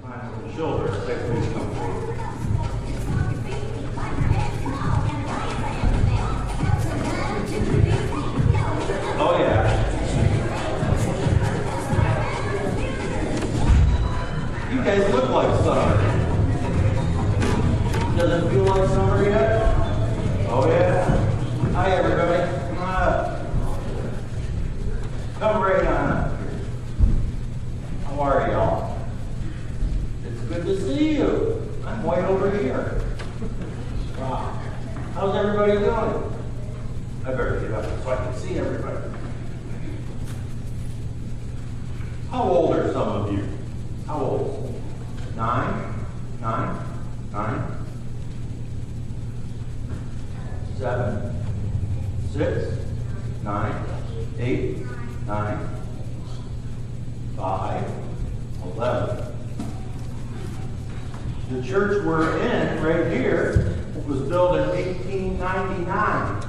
time with the children, if they please come forward. Oh yeah. You guys look like summer. Does it feel like summer yet? Oh yeah. Hi everybody. Come on up. Come right on up here. How are y'all? It's good to see you. I'm way over here. Wow. How's everybody doing? I better get up so I can see everybody. How old are some of you? How old? 9? 9? 9? 7? 6? 9? 8? 9? 5? 11? The church we're in right here was built in 1899.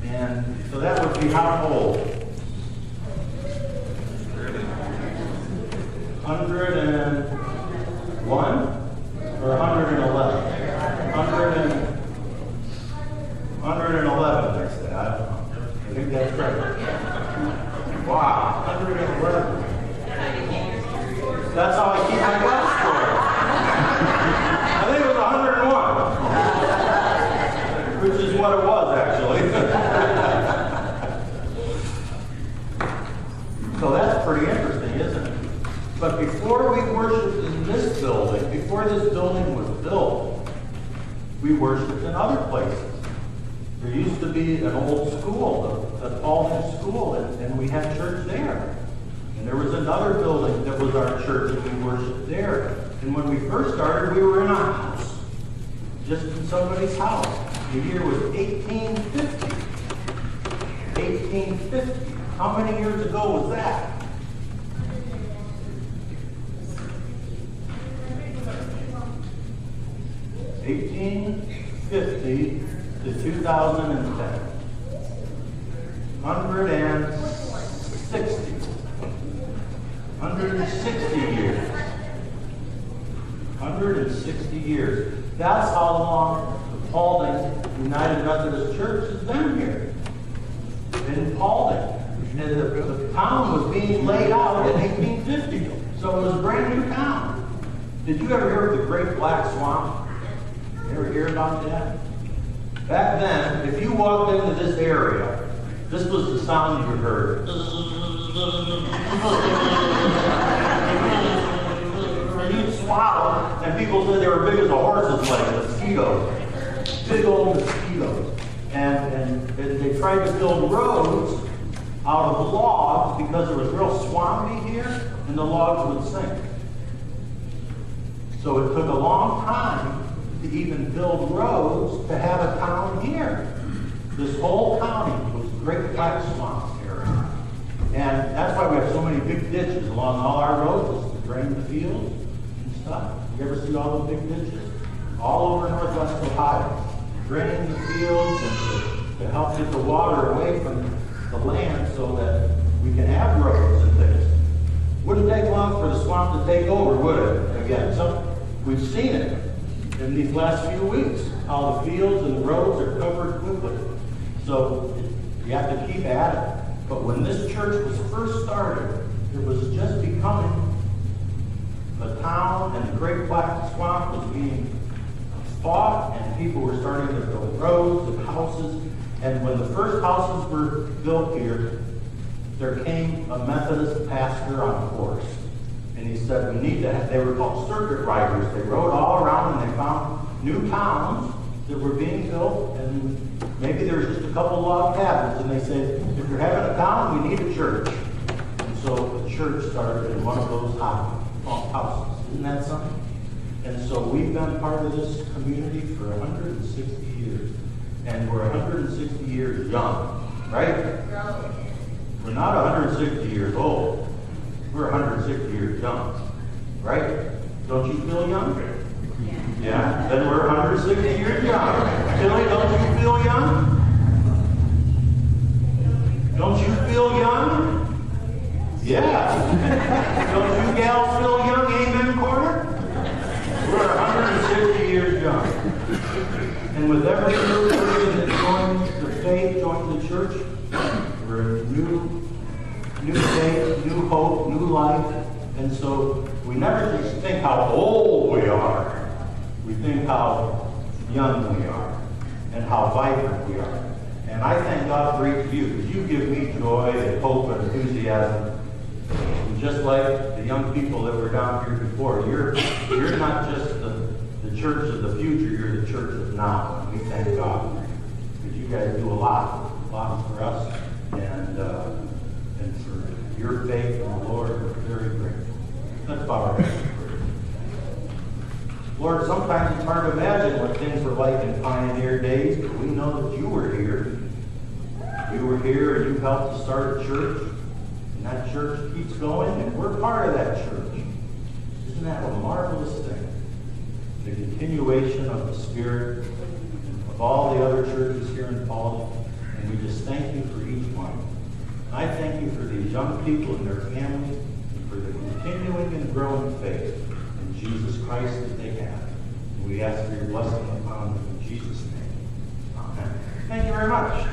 And so that would be how old? 101 or 111? 111, they say. I don't know. I think that's right. Wow, 111. That's how I keep my glass score. I think it was 101, which is what it was actually. So that's pretty interesting, isn't it? But before we worshiped in this building, before this building was built, we worshiped in other places. There used to be an old school, the Paulding School, and we had church there. And there was another building that was our church, and we worshiped there. And when we first started, we were in a house, just in somebody's house. The year was 1850. 1850. How many years ago was that? $1850 to 2010. 160. 160 years. 160 years. That's how long the Paulding United Methodist Church has been here. In Paulding. And the town was being laid out in 1850. So it was a brand new town. Did you ever hear of the Great Black Swamp? Ever hear about that? Back then, if you walked into this area, this was the sound you heard. And you'd swallow, and people said they were big as a horse's leg, mosquitoes. Big old mosquitoes. And they tried to build roads out of logs because it was real swampy here, and the logs would sink. So it took a long time to even build roads to have a town here. This whole county was Great Black Swamp area. And that's why we have so many big ditches along all our roads to drain the fields and stuff. You ever see all those big ditches? All over northwest Ohio. Draining the fields and to help get the water away from the land so that we can have roads and things. Wouldn't take long for the swamp to take over, would it? Again, so we've seen it in these last few weeks, how the fields and the roads are covered quickly. So you have to keep at it. But when this church was first started, it was just becoming a town, and the Great Black Swamp was being fought, and people were starting to build roads and houses. And when the first houses were built here, there came a Methodist pastor on a horse. And he said, we need to have, they were called circuit riders. They rode all around and they found new towns that were being built, and maybe there was just a couple log cabins, and they said, if you're having a town, we need a church. And so the church started in one of those houses. Isn't that something? And so we've been part of this community for 160 years. And we're 160 years young, right? We're not 160 years old. We're 160 years young, right? Don't you feel young? Yeah? Then we're 160 years young. Tilly, don't you feel young? Don't you feel young? Yeah. Don't you gals feel young? Amen, Corey? And with every new person that joins the faith, joins the church, we're a new faith, new hope, new life. And so we never just think how old we are. We think how young we are and how vibrant we are. And I thank God for each of you, because you give me joy and hope and enthusiasm. And just like the young people that were down here before, you're not just the church of the future, you're the church of now. And we thank God for you, because you guys do a lot for us, and for your faith in the Lord. We're very grateful. Let's bow our heads in prayer. Lord, sometimes it's hard to imagine what things were like in pioneer days, but we know that you were here. You were here and you helped to start a church, and that church keeps going, and we're part of that church. Isn't that a marvelous thing? The continuation of the Spirit of all the other churches here in Paulding, and we just thank you for each one. I thank you for these young people and their families, and for the continuing and growing faith in Jesus Christ that they have. And we ask for your blessing upon them in Jesus' name. Amen. Thank you very much.